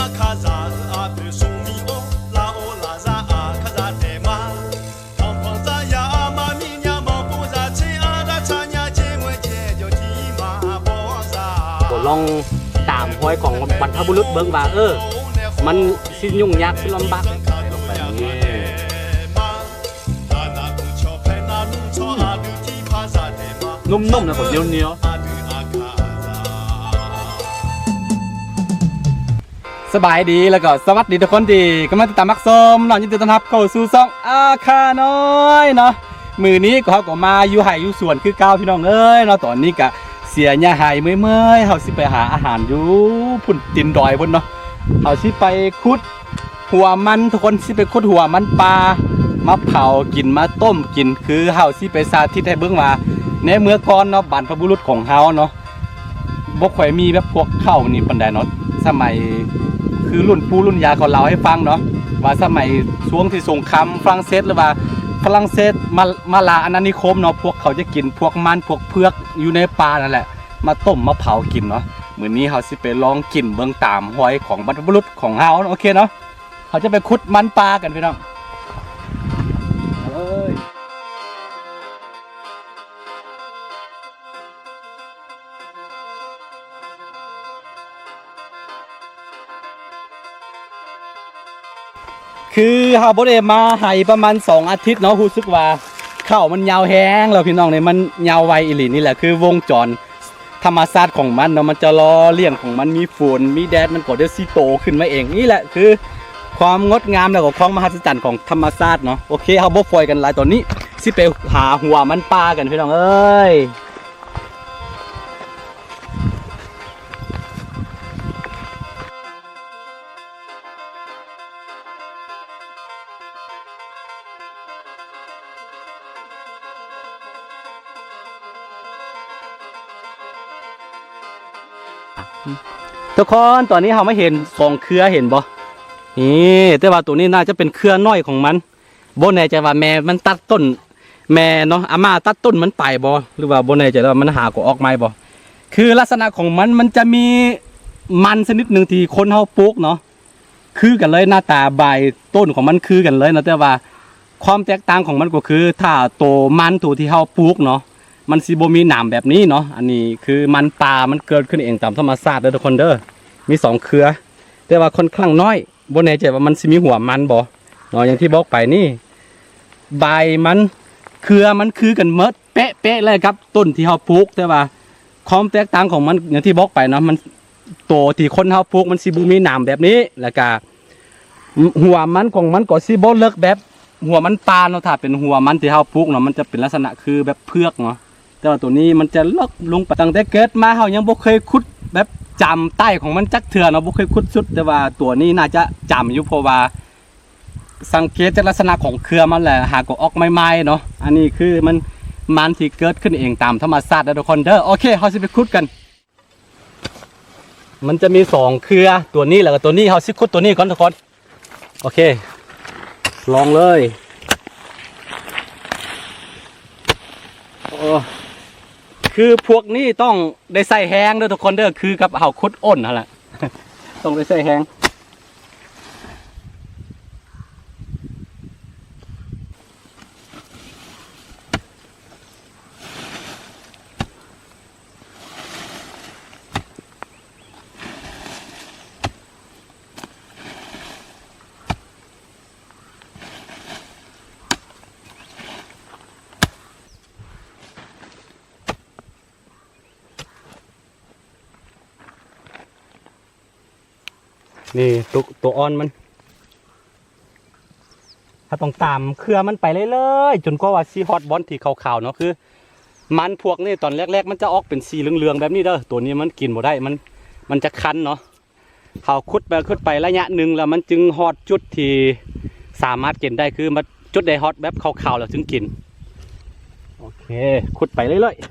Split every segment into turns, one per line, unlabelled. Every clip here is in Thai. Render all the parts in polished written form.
ลองตามห้อยของบรรพบุรุษเบิ่งว่ามันสิยุ่งยากสิลำบากนุ่มๆนะผมเหนียวสบายดีแล้วก็สวัสดีทุกคนที่กำลังติดตามมักส้มหล่อนยินดีต้อนรับเข้าสู่ช่องอาคาน้อยเนาะมือนี้ก็มาอยู่ไห่อยู่สวนคือเก้าพี่น้องเอ้ยเนาะตอนนี้ก็เสียหญ้าไห่เมื่อยๆเฮาสิไปหาอาหารอยู่พุ่นตินดอยพุ่นเนาะเฮาสิไปขุดหัวมันทุกคนสิไปขุดหัวมันปลามาเผากินมาต้มกินคือเฮาสิไปสาธิตให้เบิ่งว่าในเมื่อก่อนเนาะบรรพบุรุษของเฮาเนาะบ่ค่อยมีแบบพวกข้าวนี่ปานใดเนาะสมัยคือรุ่นปู่รุ่นยาเขาเล่าให้ฟังเนาะว่าสมัยช่วงที่สงครามฝรั่งเศสหรือว่าฝรั่งเศสมาลาอาณานิคมเนาะพวกเขาจะกินพวกมันพวกเพือกอยู่ในป่านั่นแหละมาต้มมาเผากินเนาะมื้อนี้เฮาสิไปลองกินเบิ่งตามหอยของบรรพบุรุษของเฮาโอเคเนาะเขาจะไปขุดมันปลากันพี่น้องคือเฮาบ่ได้มาให้ประมาณ2อาทิตย์เนาะรู้สึกว่าข้าวมันยาวแห้งแล้วพี่น้องเนี่ยมันยาวไวอีหลีนี่แหละคือวงจรธรรมชาติของมันเนาะมันจะรอเลี้ยงของมันมีฝนมีแดดมันก็จะสิโตขึ้นมาเองนี่แหละคือความงดงามแล้วก็ความมหัศจรรย์ของธรรมชาติเนาะโอเคเฮาบ่ฟอยกันหลายตอนนี้สิไปหาหัวมันปลากันพี่น้องเอ้ยทุกคนตอนนี้เราไม่เห็น2เครือเห็นบ่นี่แต่ว่าตัวนี้น่าจะเป็นเครือน้อยของมันบ่แน่ใจว่าแม่มันตัดต้นแม่เนาะอาม่าตัดต้นมันไปบ่หรือว่าบ่แน่ใจว่ามันหาก็ออกไม้บ่คือลักษณะของมันจะมีมันชนิดหนึ่งที่คนเฮาปลูกเนาะคือกันเลยหน้าตาใบต้นของมันคือกันเลยนะแต่ว่าความแตกต่างของมันก็คือถ้าโตมันตัวที่เฮาปลูกเนาะมันสิบ่มีหนามแบบนี้เนาะอันนี้คือมันปลามันเกิดขึ้นเองตามธรรมชาติเด้อทุกคนเด้อมี2เครือแต่ว่าค่อนข้างน้อยบ่แน่ใจว่ามันสิมีหัวมันบ่เนาะอย่างที่บอกไปนี่ใบมันเครือมันคือกันหมดเป๊ะๆเลยครับต้นที่เฮาปลูกแต่ว่าความแตกต่างของมันอย่างที่บอกไปเนาะมันโตที่คนเฮาปลูกมันสิบ่มีหนามแบบนี้แล้วก็หัวมันของมันก็สิบ่เลิกแบบหัวมันปลาเนาะถ้าเป็นหัวมันที่เฮาปลูกเนาะมันจะเป็นลักษณะคือแบบเพือกเนาะแต่ว่าตัวนี้มันจะลกลงไปตั้งแต่เกิดมาเฮายังบ่เคยขุดแบบจำใต้ของมันจักเถื่อเนาะบ่เคยขุดสุดแต่ว่าตัวนี้น่าจะจำอยู่เพราะว่าสังเกตจากลักษณะของเครือมันแหละหากออกใหม่ๆเนาะอันนี้คือมันที่เกิดขึ้นเองตามธรรมชาติทุกคนเด้อโอเคเฮาสิไปขุดกันมันจะมี2เครือตัวนี้แล้วก็ตัวนี้เฮาสิขุดตัวนี้ก่อนทุกคนโอเคลองเลยคือพวกนี้ต้องได้ใส่แห้งด้วยทุกคนเด้อคือกับเห่าคุดอ้นนั่นแหละ ต้องได้ใส่แห้งนี่ตัวอ่อนมันถ้าต้องตามเครือมันไปเรื่อยๆจนกว่าซีฮอตบอลที่ขาวๆเนาะคือมันพวกนี้ตอนแรกๆมันจะออกเป็นสีเหลืองๆแบบนี้เด้อตัวนี้มันกินบ่ได้มันจะคันเนาะเขาขุดไประยะหนึ่งแล้วมันจึงฮอตจุดที่สามารถกินได้คือมันจุดได้ฮอตแบบขาวๆแล้วถึงกินโอเคขุดไปเรื่อยๆ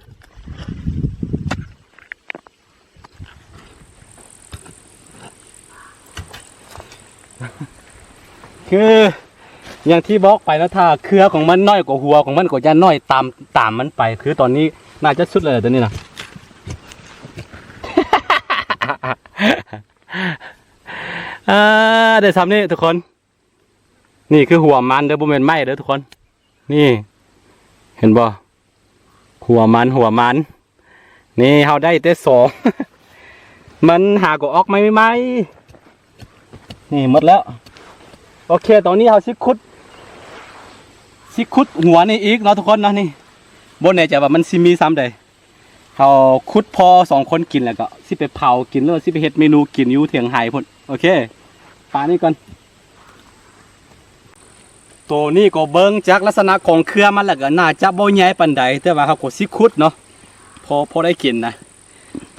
คืออย่างที่บอกไปนะถ้าเครือของมันน้อยกว่าหัวของมันก็จะน้อยตามมันไปคือตอนนี้น่าจะสุดเลยตัวนี้นะ ได้ซ้ำนี่ทุกคน นี่คือหัวมันเด้อบ่แม่นไม้เด้อทุกคน นี่ เห็นบ่หัวมัน นี่เฮาได้แต่สอง มันหาก็ออกไม่นี่หมดแล้ว โอเคตอนนี้เฮาสิขุดหัวนี่อีกเนาะทุกคนเนาะนี่บ่แน่ใจว่ามันสิมีซ้ำใดเฮาขุดพอ2คนกินแล้วก็สิไปเผากินแล้วสิไปเฮ็ดเมนูกินอยู่เถียงไห้พุ่นโอเคปานี่ก่อนตัวนี้ก็เบิ่งจากลักษณะของเครือมันแล้วก็น่าจะบ่ใหญ่ปานใดแต่ว่าเฮาก็สิขุดเนาะพอได้กินนะ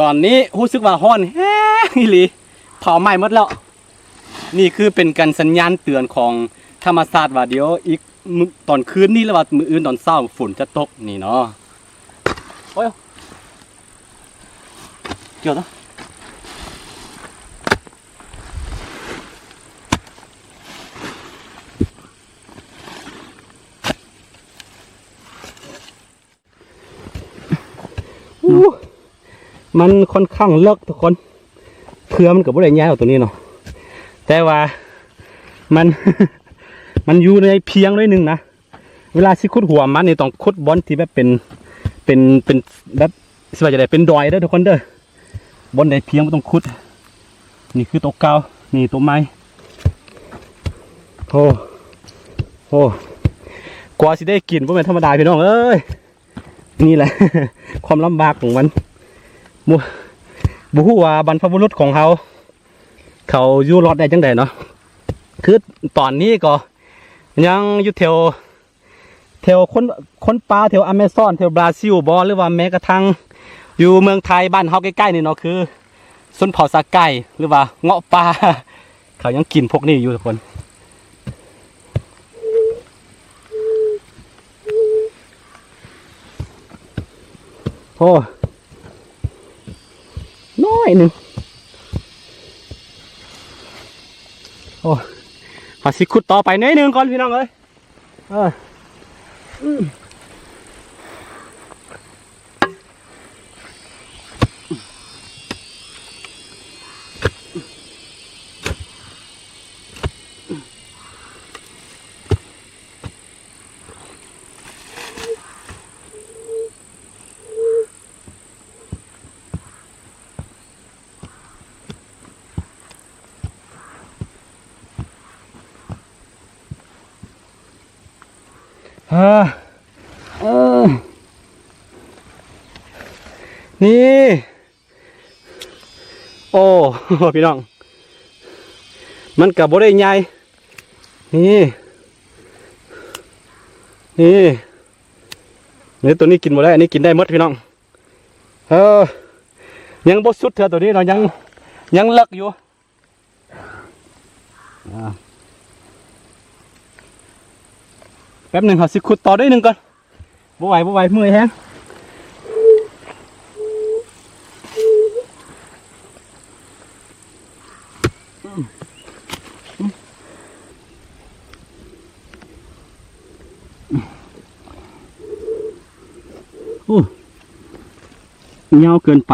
ตอนนี้รู้สึกว่าร้อนแฮงอีหลีเผาไหม้หมดแล้วนี่คือเป็นการสัญญาณเตือนของธรรมชาติว่าเดี๋ยวอีกตอนคืนนี้แล้วว่ามื้ออื่นตอนเช้าฝนจะตกนี่เนาะโอ้ยเกี่ยวเนาะมันค่อนข้างเลิกทุกคนเครือมันกับบ่ได้ย้ายออกตัวนี้เนาะแต่ว่ามัน มันอยู่ในเพียงด้วยนึงนะเวลาสิขุดหัวมันนี่ต้องขุดบอนที่แบบเป็นแบบสิว่าจะได้เป็นดอยเด้อทุกคนเด้อบอนใดเพียงไม่ต้องขุดนี่คือตัวเก่านี่ตัวใหม่โอ้กว่าสิได้กินบ่แม่นธรรมดาพี่น้องเอ้ยนี่แหละ ความลำบากของมันบุหัวบรรพบุรุษของเขาอยู่รอดได้จังใดเนาะคือตอนนี้ก็ยังอยู่แถวคนป่าแถวอเมซอนแถวบราซิลบอหรือว่าแม้กระทั่งอยู่เมืองไทยบ้านเฮาใกล้ๆนี่เนาะคือชนเผ่าซาไก่หรือว่าเงาะป่าเขายังกินพวกนี้อยู่ทุกคนโอ้น้อยหนึ่งโอ้หาสิขุดต่อไปนิดนึงก่อนพี่น้องเอ้ยนี่โอ้พี่น้องมันกับบ่ได้ใหญ่นี่เนี่ยตัวนี้กินหมดได้อันนี้กินได้หมดพี่น้องยังบ่สุดเถอะตัวนี้เรายังเลิกอยู่แป๊บหนึ่งขอสิขุดต่อได้หนึ่งก่อนบ่ไหวเมื่อยแฮงเงาเกินไป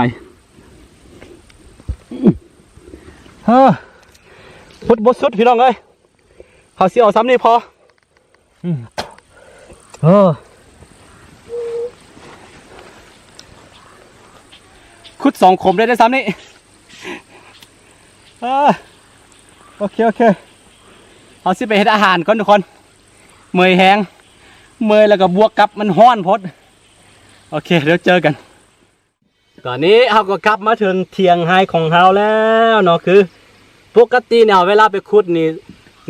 พุดบดสุดพี่น้องเอ้ยเขาเสียเอาซ้ำนี่พอขุด2 ขมได้ซ้ำนี่โอเคเขาสิไปเฮ็ดอาหารก่อนทุกคนเมื่อยแห้งเมื่อยแล้วก็บวกกับมันห้อนพดโอเคเดี๋ยวเจอกันตอนนี้เราก็กลับมาถึงเทียงไฮของเราแล้วเนาะคือปกติเนี่ยเวลาไปขุดนี่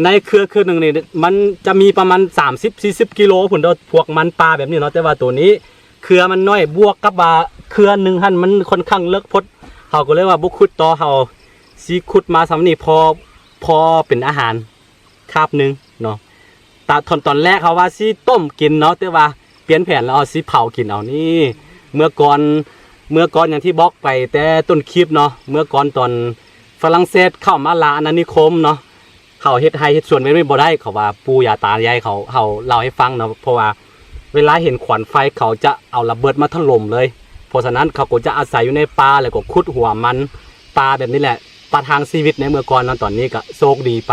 ในเครือหนึ่งนี่มันจะมีประมาณ30-40 กิโลผลโดยพวกมันปลาแบบนี้เนาะแต่ว่าตัวนี้เครือมันน้อยบวกกับว่าเครือหนึ่งหั่นมันค่อนข้างเลิกพดเขาก็เลยว่าบุกขุดต่อเขาซีขุดมาสำนี่พอเป็นอาหารคาบหนึ่งเนาะแต่ตอนแรกเขาว่าซีต้มกินเนาะแต่ว่าเปลี่ยนแผนแล้วเอาซีเผากินเอานี่เมื่อก่อนอย่างที่บอกไปแต่ต้นคลิปเนาะเมื่อก่อนตอนฝรั่งเศสเข้ามาลาอาณานิคมเนาะเขาเฮ็ดไฮเฮ็ดสวนไม่บ่ได้เขาว่าปู่ย่าตายายเขาเล่าให้ฟังเนาะเพราะว่าเวลาเห็นขวัญไฟเขาจะเอาระเบิดมาถล่มเลยเพราะฉะนั้นเขาก็จะอาศัยอยู่ในป่าแล้วก็ขุดหัวมันปลาแบบนี้แหละ ประทังชีวิตในเมื่อก่อนแล้วตอนนี้ก็โชคดีไป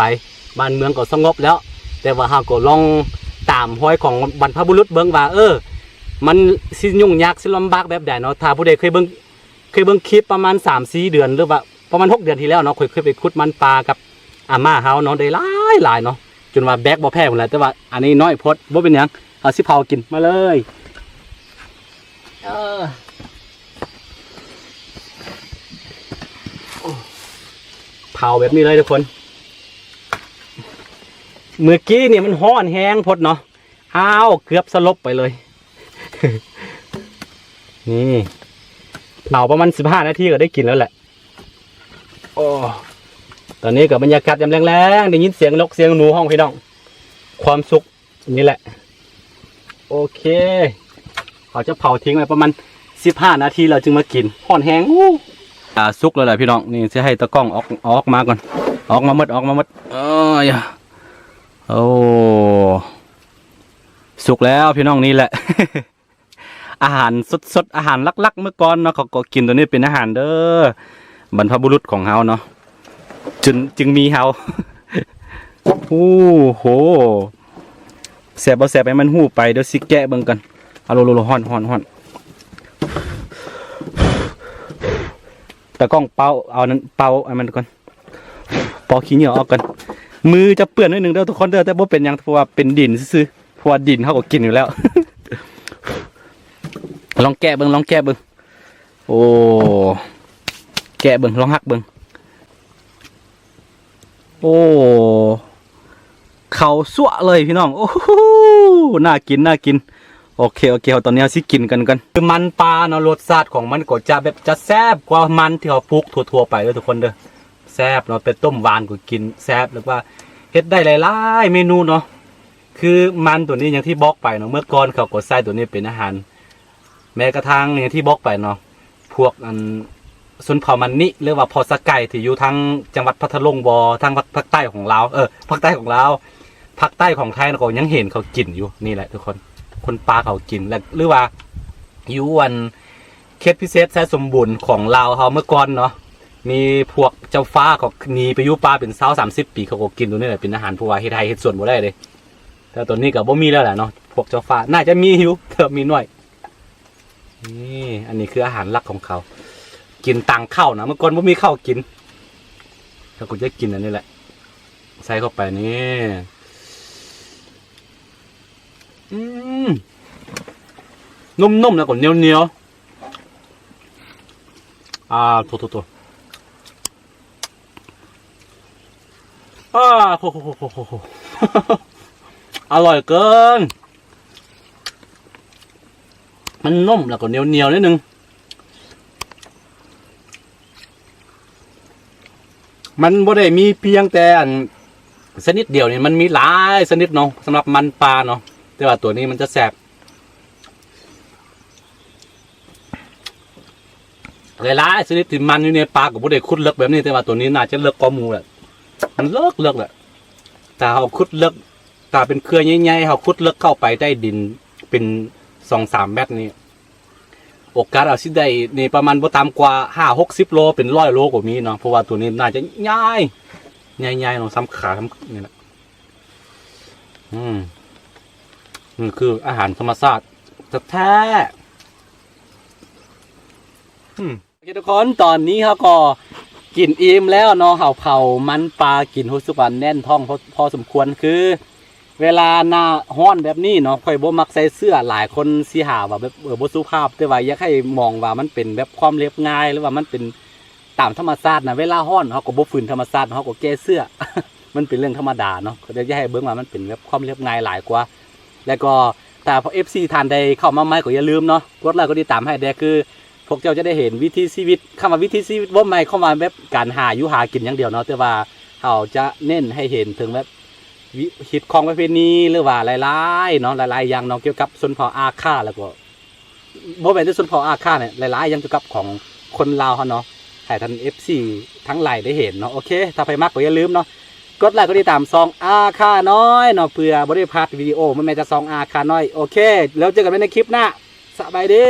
บ้านเมืองก็สงบแล้วแต่ว่าเฮาก็ลองตามห้อยของบรรพบุรุษเบิ่งว่ามันสิยุ่งยากสิลำบากแบบใดเนาะถ้าผู้ใดเคยเบิ่งคลิปประมาณ 3-4 เดือนหรือว่าประมาณ6เดือนที่แล้วเนาะเคยไปขุดมันปลากับอาม่าเฮาเนาะได้หลายเนาะจนว่าแบกบ่แพ้หมดแล้วแต่ว่าอันนี้น้อยพดบ่เป็นหยังเอาสิเผากินมาเลยเผาแบบนี้เลยทุกคนเมื่อกี้เนี่ยมันห้อนแห้งพดเนาะอ้าวเกือบสลบไปเลย นี่เผาประมาณ15 นาทีก็ได้กินแล้วแหละโอ้ตอนนี้กับบรรยากาศยามแรงๆได้ยินเสียงนกเสียงหนูห้องพี่น้องความสุขนี่แหละโอเคเขาจะเผาทิ้งไว้ประมาณ15 นาทีเราจึงมากินห้อนแห้งสุกแล้วแหละพี่น้องนี่จะให้ตะกล้องออกมาก่อนออกมาหมดโอ้สุกแล้วพี่น้องนี่แหละ อาหารสดอาหารลักๆเมื่อก่อนเนาะเขาก็กินตัวนี้เป็นอาหารเด้อบรรพบุรุษของเฮาเนาะจึงมีเฮา โอ้โหแสบบ่แสบให้มันหูไปเดี๋ยวสิแกะเบิ่งกันเอาโลฮ้อนแต่กล้องเป่าเอานั้นเป่าไอ้มันก่อนเป่าขี้เหนียวออกกันมือจะเปื้อนนิดนึงเด้อทุกคนเด้อแต่บ่เป็นหยังเพราะว่าเป็นดินซื่อเพราะว่าดินเฮาก็กินอยู่แล้ว ลองแกะเบิ่งโอ้แกะเบิ่งลองหักเบิ่งโอ้เขาสั่วเลยพี่น้องโอ้โหน่ากินโอเคตอนนี้สิกินกันคือมันปลาเนาะรสชาติของมันก็จะแซ่บกว่ามันที่เราปลูกทั่วไปเลยทุกคนเด้อแซ่บเนาะเป็นต้มหวานก็กินแซ่บหรือว่าเฮ็ดได้หลายๆเมนูเนาะคือมันตัวนี้อย่างที่บอกไปเนาะเมื่อก่อนเขาก็ใส่ตัวนี้เป็นอาหารแม้กระทั่งอย่างที่บอกไปเนาะพวกชนเผ่ามันนิหรือว่าพอสกายที่อยู่ทั้งจังหวัดพัทลุงทางภาคใต้ของเราภาคใต้ของเราภาคใต้ของไทยก็ยังเห็นเขากินอยู่นี่แหละทุกคนปลาเขากินและหรือว่าอยู่วันเขตพิเศษแสนสมบูรณ์ของเราเขาเมื่อก่อนเนาะมีพวกเจ้าฟ้าเขาหนีไปอยู่ป่าเป็น30 ปีเขาก็กินตัวนี้แหละเป็นอาหารผู้ว่าเฮ็ดไทยเฮ็ดส่วนบ่ได้เลยแต่ตัวนี้ก็บ่มีแล้วแหละเนาะพวกเจ้าฟ้าน่าจะมีอยู่เถอะมีหน่อยนี่อันนี้คืออาหารหลักของเขากินตังข้าวนะเมื่อก่อนบ่มีข้าวกินเขาก็จะกินอันนี้แหละใส่เข้าไปนี่นุ่มๆแล้วก็เหนียวโถอร่อยเกินมันนุ่มแล้วก็เหนียวนิดนึงมันบ่ได้มีเพียงแต่ชนิดเดียวนี่มันมีหลายชนิดเนาะสำหรับมันปลาเนาะแต่ว่าตัวนี้มันจะแสบหลายชนิดที่มันอยู่ในปลากับบ่ได้ขุดเลิกแบบนี้แต่ว่าตัวนี้น่าจะเลิกกว่าหมู่แหละมันเลิกแหละแต่เขาขุดเลิกถ้าเป็นเครือใหญ่ๆเขาขุดเลิกเข้าไปใต้ดินเป็น2-3 เมตรนี่โอกาสเอาสิได้นี่ประมาณบ่ต่ำกว่า50-60 โลเป็น100 โลก็มีเนาะเพราะว่าตัวนี้น่าจะใหญ่เนาะซ้ำขาซ้ำนี่แหละนี่คืออาหารธรรมชาติแท้ทุกคนตอนนี้เขาก็กินอิ่มแล้วเนาะเผามันปลากินรู้สึกว่าแน่นท้องพอสมควรคือเวลาหน้าฮ้อนแบบนี้เนาะค่อยบ่มักใส่เสื้อหลายคนสิหาว่าแบบบ่สุภาพแต่ว่าอยากให้มองว่ามันเป็นแบบความเรียบง่ายหรือว่ามันเป็นตามธรรมชาตินะเวลาฮ้อนเขาก็บ่ฝืนธรรมชาติเขาก็แก้เสื้อ มันเป็นเรื่องธรรมดาเนาะก็อยากให้เบิ่งว่ามันเป็นแบบความเรียบง่ายหลายกว่าแล้วก็แต่พอ FC ทานใดเข้ามาใหม่ก็อย่าลืมเนาะกดไลค์กดติดตามให้ได้คือพวกเจ้าจะได้เห็นวิถีชีวิตคำว่าวิถีชีวิตบ่ใหม่เข้ามาแบบการหาอยู่หากินอย่างเดียวเนาะแต่ว่าเขาจะเน้นให้เห็นถึงแบบฮิตของประเพณีหรือว่าหลายๆเนาะหลายๆอย่างเนาะเกี่ยวกับชนเผ่าอาค่าแล้วก็บ่แม่นแต่ชนเผ่าอาค่าเนี่ยหลายๆอย่างเกี่ยวกับของคนลาวเฮาเนาะให้ท่าน FC ทั้งหลายได้เห็นเนาะโอเคถ้าใครมักก็อย่าลืมเนาะกดไลค์กดติดตามซองอาค่าน้อยเนาะเพื่อบ่ได้พลาดวิดีโอมันแม่จะซองอาค่าน้อยโอเคแล้วเจอกันในคลิปหน้าสบายดี